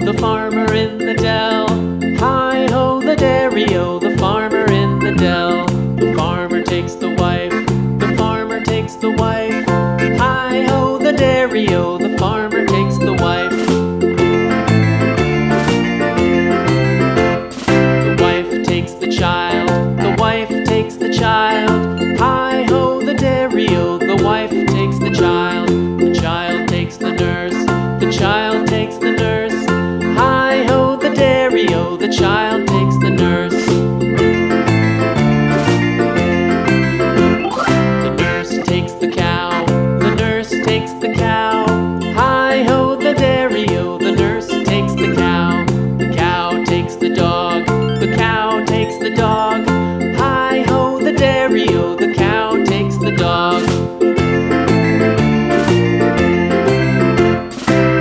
the farmer in the dell. Hi-ho, the dairy-o, the farmer in the dell. The farmer takes the wife, the farmer takes the wife. Hi-ho, the dairy-o, the farmer takes the wife. The wife takes the child, the wife takes the child. Hi-ho, the dairy-o, the wife takes the child. The child takes the nurse, the child takes the nurse. Hi-ho, the dairy-o, the child takes the nurse. The nurse takes the cow, the nurse takes the cow. Hi-ho, the dairy-o, the nurse takes the cow. The cow takes the dog, the cow takes the dog. Hi-ho, the dairy-o, the cow takes the dog.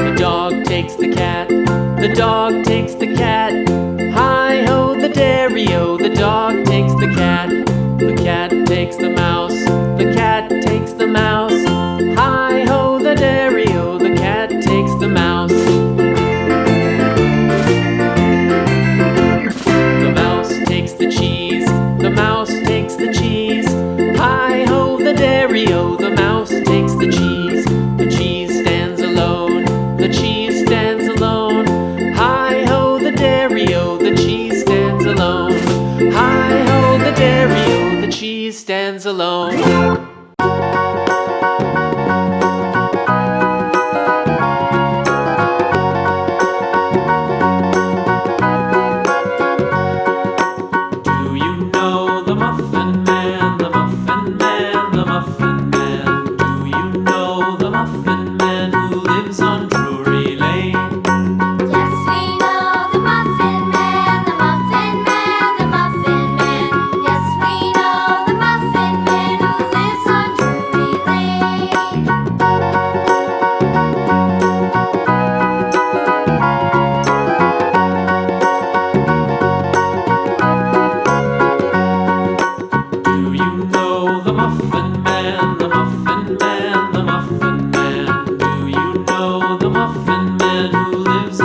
The dog takes the cat, the dog takes the cat. Hi-ho, the dairy-o, the dog takes the cat. The cat takes the mouse, the cat takes the mouse. Hi-ho, the dairy-o, the cat takes the mouse. The mouse takes the cheese, the mouse takes the cheese. Hi-ho, the dairy-o, the mouse takes the cheese. The cheese stands alone, the cheese stands alone. Hi-ho, the dairy-o, the cheese stands alone. Hi-ho, the dairy-o, the cheese stands alone. The muffin man who lives